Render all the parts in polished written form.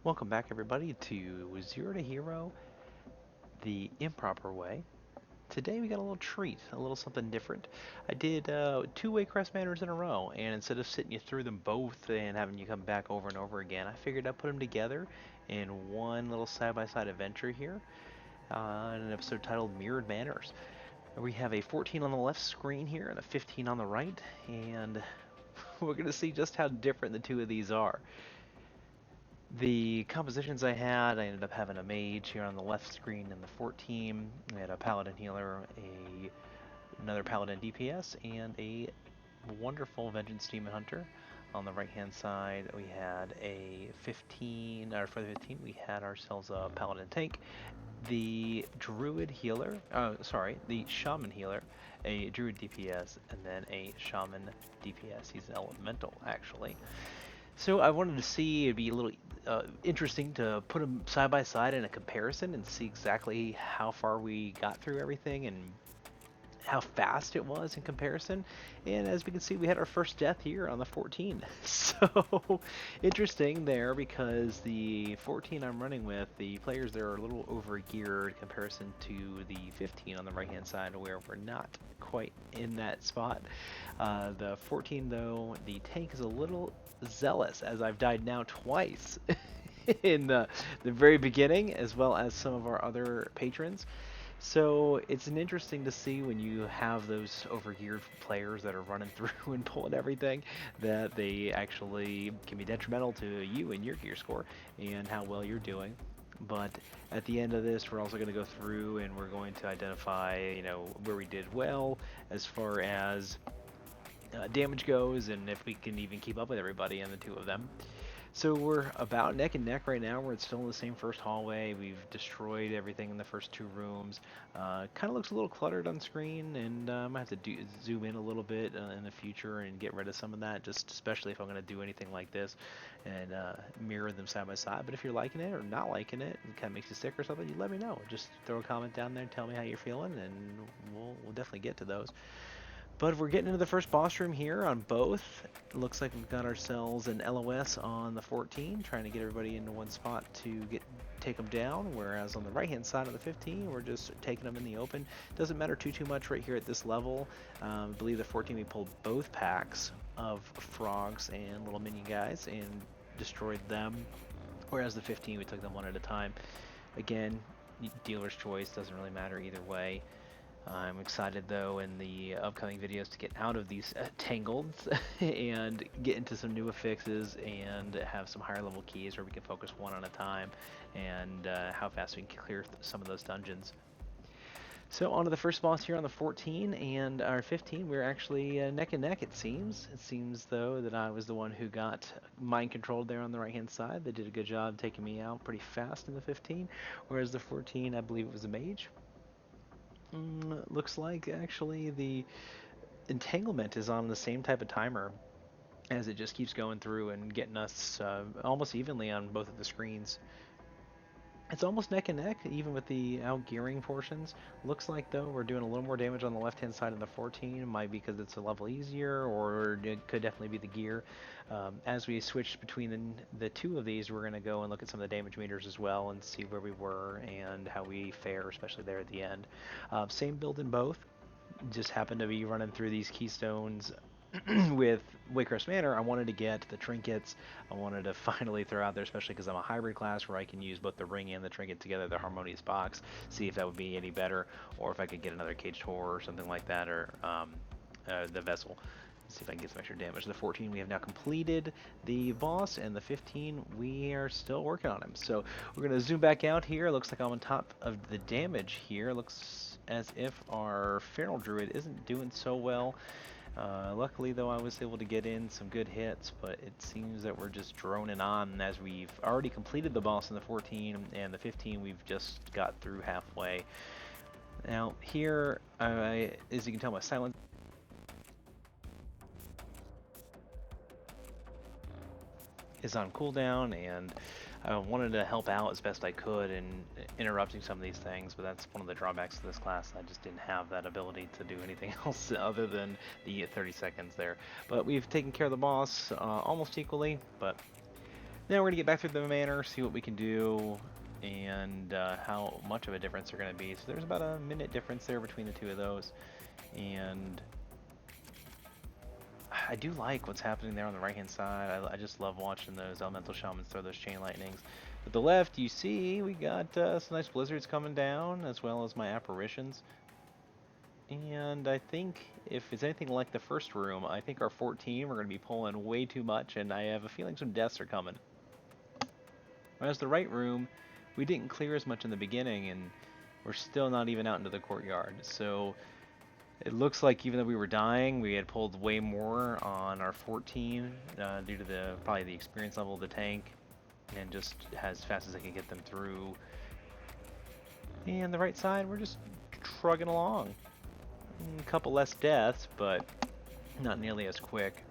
Welcome back, everybody, to Zero to Hero, the improper way. Today we got a little treat, a little something different. I did two-way crest manners in a row, and instead of sitting you through them both and having you come back over and over again, I figured I'd put them together in one little side-by-side adventure here, in an episode titled Mirrored Manners. We have a 14 on the left screen here and a 15 on the right, and we're going to see just how different the two of these are. The compositions I had, I ended up having a mage here on the left screen in the 14. I had a paladin healer, another paladin DPS, and a wonderful vengeance demon hunter. On the right hand side, we had a 15, or for the 15, we had ourselves a paladin tank, the druid healer, the shaman healer, a druid DPS, and then a shaman DPS. He's an elemental, actually. So I wanted to see, it'd be a little interesting to put them side by side in a comparison and see exactly how far we got through everything and how fast it was in comparison. And as we can see, we had our first death here on the 14. So interesting there, because the 14 I'm running with, the players there are a little over geared in comparison to the 15 on the right hand side, where we're not quite in that spot. The 14 though, the tank is a little zealous, as I've died now twice in the very beginning, as well as some of our other patrons. So it's an interesting to see when you have those overgeared players that are running through and pulling everything, that they actually can be detrimental to you and your gear score and how well you're doing. But at the end of this, we're also going to go through and we're going to identify, where we did well as far as damage goes, and if we can even keep up with everybody and the two of them. So we're about neck and neck right now. We're still in the same first hallway. We've destroyed everything in the first two rooms. Kind of looks a little cluttered on screen, and I might have to zoom in a little bit in the future and get rid of some of that, just especially if I'm going to do anything like this and mirror them side by side. But if you're liking it or not liking it, and kind of makes you sick or something, you let me know. Just throw a comment down there and tell me how you're feeling, and we'll definitely get to those. But we're getting into the first boss room here on both. It looks like we've got ourselves an LOS on the 14, trying to get everybody into one spot to take them down, whereas on the right-hand side of the 15, we're just taking them in the open. Doesn't matter too much right here at this level. I believe the 14, we pulled both packs of frogs and little minion guys and destroyed them, whereas the 15, we took them one at a time. Again, dealer's choice, doesn't really matter either way. I'm excited though in the upcoming videos to get out of these tangles and get into some new affixes and have some higher level keys where we can focus one at a time, and how fast we can clear some of those dungeons. So on to the first boss here on the 14 and our 15. We're actually neck and neck, it seems. It seems though that I was the one who got mind controlled there on the right hand side. They did a good job taking me out pretty fast in the 15, whereas the 14, I believe it was a mage. Looks like actually the entanglement is on the same type of timer, as it just keeps going through and getting us almost evenly on both of the screens. It's almost neck and neck, even with the outgearing portions. Looks like though we're doing a little more damage on the left hand side of the 14. It might be because it's a level easier, or it could definitely be the gear. As we switch between the two of these, we're going to go and look at some of the damage meters as well and see where we were and how we fare, especially there at the end. Same build in both. Just happened to be running through these keystones with Waycrest Manor. I wanted to get the trinkets. I wanted to finally throw out there, especially because I'm a hybrid class where I can use both the ring and the trinket together, the harmonious box, see if that would be any better, or if I could get another caged horror or something like that, or the vessel. See if I can get some extra damage. The 14, we have now completed the boss, and the 15, we are still working on him. So we're going to zoom back out here. Looks like I'm on top of the damage here. Looks as if our Feral Druid isn't doing so well. Luckily, though, I was able to get in some good hits, but it seems that we're just droning on, as we've already completed the boss in the 14, and the 15 we've just got through halfway. Now, here, as you can tell, my silence is on cooldown, and I wanted to help out as best I could in interrupting some of these things, but that's one of the drawbacks of this class. I just didn't have that ability to do anything else other than the 30 seconds there. But we've taken care of the boss almost equally, but Now we're going to get back through the manor, see what we can do, and how much of a difference they're going to be. So there's about a minute difference there between the two of those. And I do like what's happening there on the right-hand side. I just love watching those elemental shamans throw those chain lightnings. At the left, you see we got some nice blizzards coming down, as well as my apparitions. And I think if it's anything like the first room, I think our 14 we're going to be pulling way too much, and I have a feeling some deaths are coming. Whereas the right room, we didn't clear as much in the beginning, and we're still not even out into the courtyard. So it looks like even though we were dying, we had pulled way more on our 14 due to probably the experience level of the tank, and just as fast as I can get them through. And the right side, we're just trugging along. A couple less deaths, but not nearly as quick.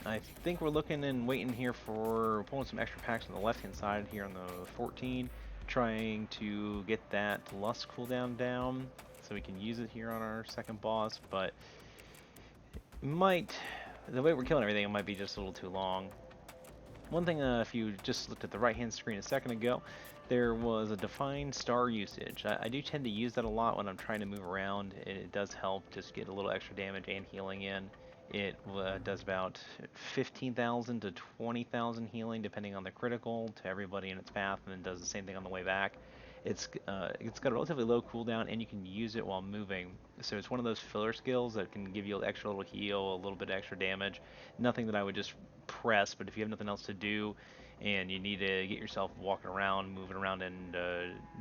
I think we're looking and waiting here for pulling some extra packs on the left-hand side here on the 14, trying to get that lust cooldown down so we can use it here on our second boss, but the way we're killing everything, it might be just a little too long. One thing, if you just looked at the right-hand screen a second ago, there was a defined star usage. I do tend to use that a lot when I'm trying to move around. It does help just get a little extra damage and healing in. It does about 15,000 to 20,000 healing depending on the critical to everybody in its path, and then does the same thing on the way back. It's got a relatively low cooldown, and you can use it while moving. So it's one of those filler skills that can give you an extra little heal, a little bit extra damage. Nothing that I would just press, but if you have nothing else to do and you need to get yourself walking around, moving around, and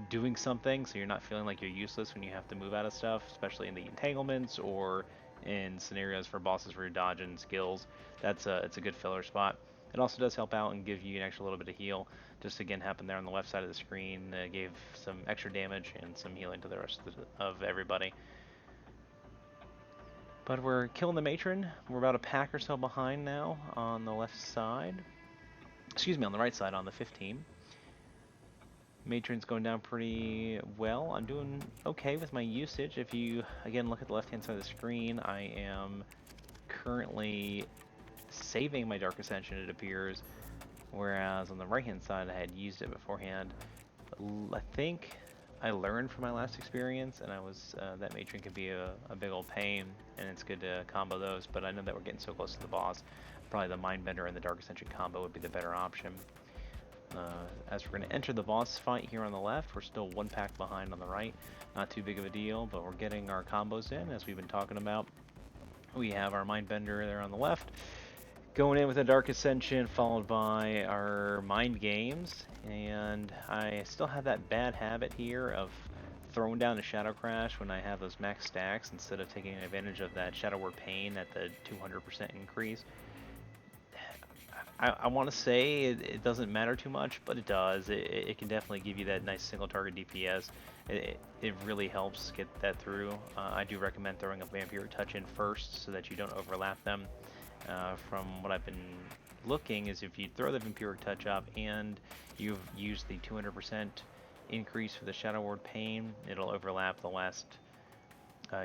doing something, so you're not feeling like you're useless when you have to move out of stuff, especially in the entanglements or in scenarios for bosses where you're dodging skills, it's a good filler spot. It also does help out and give you an extra little bit of heal. Just again happened there on the left side of the screen, gave some extra damage and some healing to the rest of everybody. But we're killing the matron. We're about a pack or so behind now on the left side. Excuse me, on the right side on the 15. Matron's going down pretty well. I'm doing okay with my usage. If you, again, look at the left-hand side of the screen, I am currently saving my Dark Ascension, it appears, whereas on the right-hand side, I had used it beforehand. I think I learned from my last experience, and that Matron can be a big old pain, and it's good to combo those, but I know that we're getting so close to the boss. Probably the Mindbender and the Dark Ascension combo would be the better option. As we're going to enter the boss fight here on the left, we're still one pack behind on the right. Not too big of a deal, but we're getting our combos in, as we've been talking about. We have our Mindbender there on the left, going in with a Dark Ascension, followed by our Mind Games, and I still have that bad habit here of throwing down a Shadow Crash when I have those max stacks instead of taking advantage of that Shadow Word Pain at the 200% increase. I want to say it doesn't matter too much, but it does. It can definitely give you that nice single target DPS. It really helps get that through. I do recommend throwing a Vampiric Touch in first so that you don't overlap them. From what I've been looking is if you throw the Vampiric Touch up and you've used the 200% increase for the Shadow Word Pain, it'll overlap the last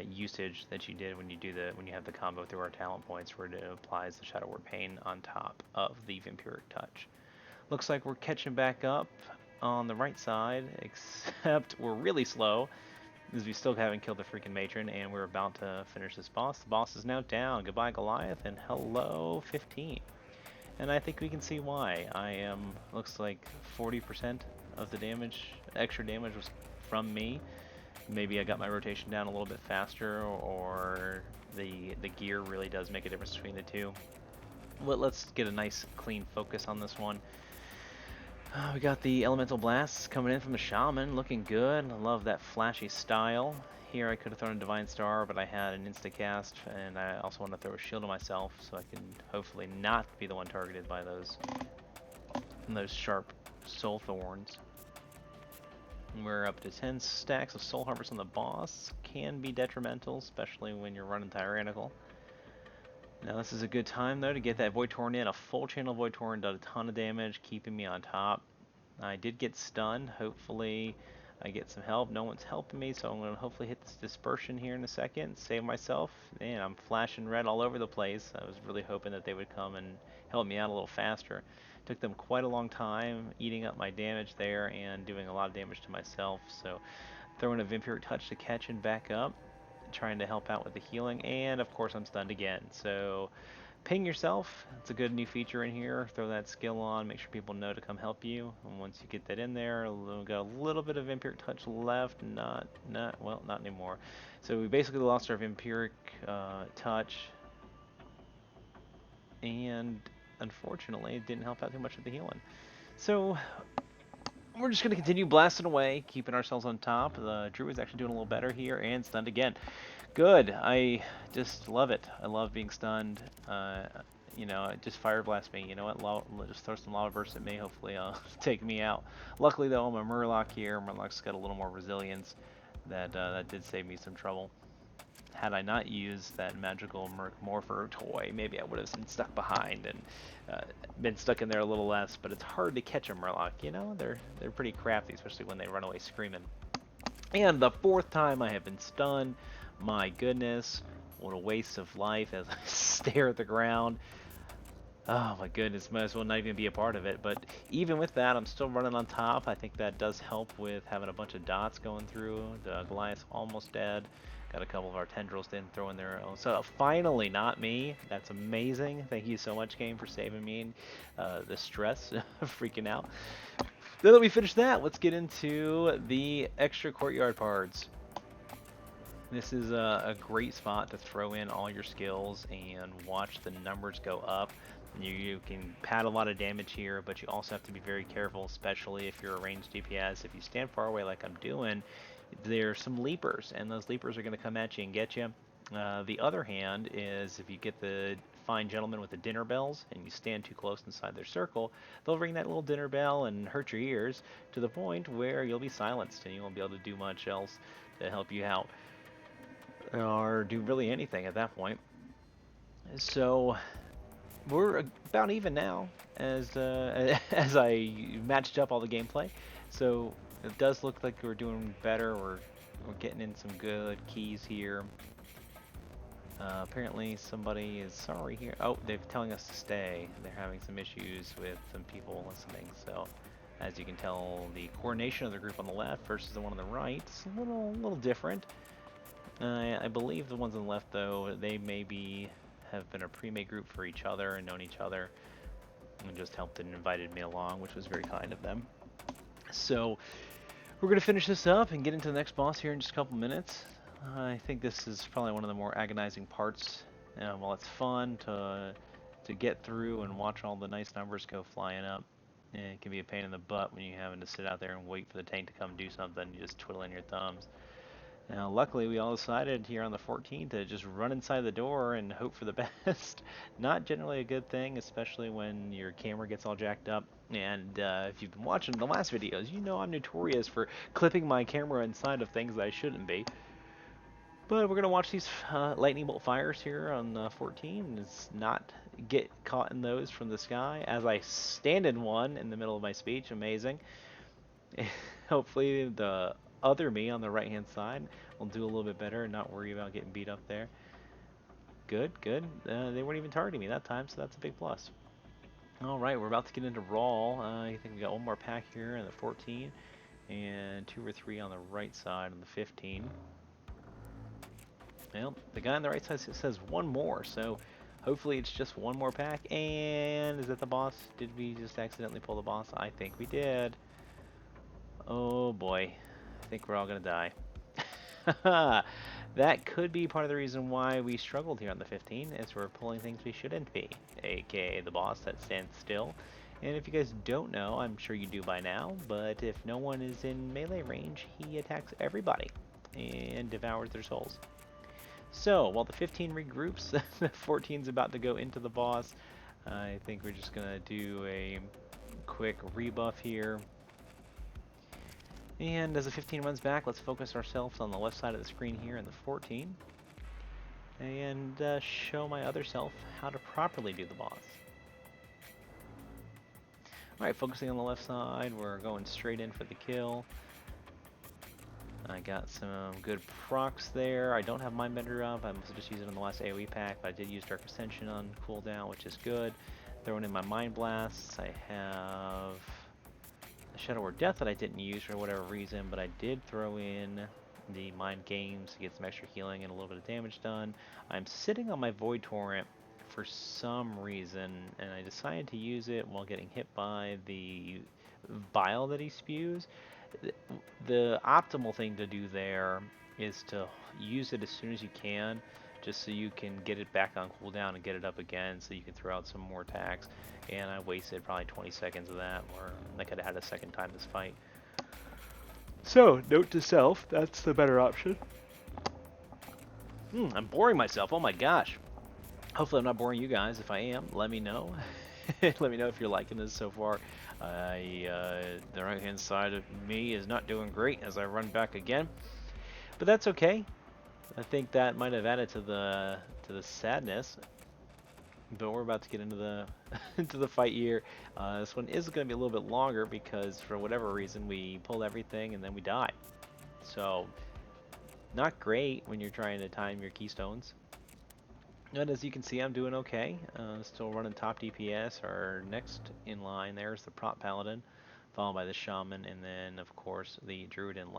usage that you did when you have the combo through our talent points, where it applies the Shadow Word Pain on top of the Vampiric Touch. Looks like we're catching back up on the right side, except we're really slow, because we still haven't killed the freaking matron, and we're about to finish this boss. The boss is now down. Goodbye, Goliath, and hello, 15. And I think we can see why. Looks like 40% of the extra damage was from me. Maybe I got my rotation down a little bit faster, or the gear really does make a difference between the two. Well, let's get a nice clean focus on this one. We got the elemental blasts coming in from the shaman, looking good. I love that flashy style. Here I could have thrown a divine star, but I had an insta cast, and I also want to throw a shield on myself so I can hopefully not be the one targeted by those sharp soul thorns. We're up to 10 stacks of Soul Harvest on the boss. Can be detrimental, especially when you're running Tyrannical. Now this is a good time though to get that Void Torrent in. A full channel Void Torrent did a ton of damage, keeping me on top. I did get stunned. Hopefully I get some help. No one's helping me, so I'm going to hopefully hit this dispersion here in a second, save myself. Man, I'm flashing red all over the place. I was really hoping that they would come and help me out a little faster. Took them quite a long time, eating up my damage there and doing a lot of damage to myself. So throwing a Vampiric Touch to catch and back up, trying to help out with the healing, and of course I'm stunned again. So ping yourself. It's a good new feature in here. Throw that skill on, make sure people know to come help you. And once you get that in there, we've got a little bit of Vampiric Touch left. Well, not anymore. So we basically lost our Vampiric Touch, and unfortunately it didn't help out too much with the healing. So we're just going to continue blasting away, keeping ourselves on top. The Druid's actually doing a little better here, and stunned again. Good. I just love it. I love being stunned. You know, just fire blast me. You know what? Just throw some lava bursts at me. Hopefully, take me out. Luckily, though, I'm a Murloc here. Murloc's got a little more resilience. That did save me some trouble. Had I not used that magical Merc Morpher toy, maybe I would have been stuck behind and been stuck in there a little less. But it's hard to catch a Murloc. You know, they're pretty crafty, especially when they run away screaming. And the fourth time I have been stunned. My goodness, what a waste of life as I stare at the ground. Oh my goodness, might as well not even be a part of it. But even with that, I'm still running on top. I think that does help with having a bunch of dots going through. The Goliath's almost dead. Got a couple of our tendrils didn't throw in there. So finally, not me. That's amazing. Thank you so much, game, for saving me the stress of freaking out. Now that we finish that, let's get into the extra courtyard parts. This is a great spot to throw in all your skills and watch the numbers go up. You can pad a lot of damage here, but you also have to be very careful, especially if you're a ranged DPS. If you stand far away like I'm doing, there's some leapers, and those leapers are going to come at you and get you. The other hand is if you get the fine gentleman with the dinner bells and you stand too close inside their circle, they'll ring that little dinner bell and hurt your ears to the point where you'll be silenced and you won't be able to do much else to help you out or do really anything at that point. So we're about even now as as I matched up all the gameplay. So it does look like we're doing better. We're getting in some good keys here. Apparently somebody is sorry here. Oh, they're telling us to stay. They're having some issues with some people listening. So as you can tell, the coordination of the group on the left versus the one on the right is a little different. I believe the ones on the left, though, they maybe have been a pre-made group for each other and known each other and just helped and invited me along, which was very kind of them. So we're going to finish this up and get into the next boss here in just a couple minutes. I think this is probably one of the more agonizing parts. While it's fun to get through and watch all the nice numbers go flying up, it can be a pain in the butt when you're having to sit out there and wait for the tank to come do something. You just twiddling your thumbs. Now, luckily, we all decided here on the 14th to just run inside the door and hope for the best. Not generally a good thing, especially when your camera gets all jacked up. And if you've been watching the last videos, you know I'm notorious for clipping my camera inside of things that I shouldn't be. But we're going to watch these lightning bolt fires here on 14 and not get caught in those from the sky as I stand in one in the middle of my speech. Amazing. Hopefully the other me on the right hand side will do a little bit better and not worry about getting beat up there. Good. They weren't even targeting me that time, so that's a big plus. Alright, we're about to get into Raw. I think we got one more pack here in the 14 and 2 or 3 on the right side on the 15. Well, the guy on the right side says one more, so hopefully it's just one more pack. And is that the boss? Did we just accidentally pull the boss? I think we did. Oh boy. I think we're all gonna die. That could be part of the reason why we struggled here on the 15, is we're pulling things we shouldn't be, aka the boss that stands still. And if you guys don't know, I'm sure you do by now, but if no one is in melee range, he attacks everybody and devours their souls. So, while the 15 regroups, the 14's about to go into the boss. I think we're just gonna do a quick rebuff here. And as the 15 runs back, let's focus ourselves on the left side of the screen here in the 14. And show my other self how to properly do the boss. Alright, focusing on the left side, we're going straight in for the kill. I got some good procs there. I don't have Mindbender up. I'm just using it in the last AoE pack, but I did use Dark Ascension on cooldown, which is good. Throwing in my Mind Blasts. I have a Shadow or Death that I didn't use for whatever reason, but I did throw in the Mind Games to get some extra healing and a little bit of damage done. I'm sitting on my Void Torrent for some reason, and I decided to use it while getting hit by the bile that he spews. The optimal thing to do there is to use it as soon as you can, just so you can get it back on cooldown and get it up again so you can throw out some more attacks. And I wasted probably 20 seconds of that, where I could have had a second time this fight. So, note to self, that's the better option. I'm boring myself, oh my gosh. Hopefully I'm not boring you guys. If I am, let me know. Let me know if you're liking this so far. The right hand side of me is not doing great as I run back again. But that's okay. I think that might have added to the sadness. But we're about to get into the into the fight here. This one is going to be a little bit longer because for whatever reason we pulled everything and then we die. So not great when you're trying to time your keystones. And as you can see, I'm doing okay. Still running top DPS. Our next in line there is the Prop Paladin, followed by the Shaman, and then of course the Druid in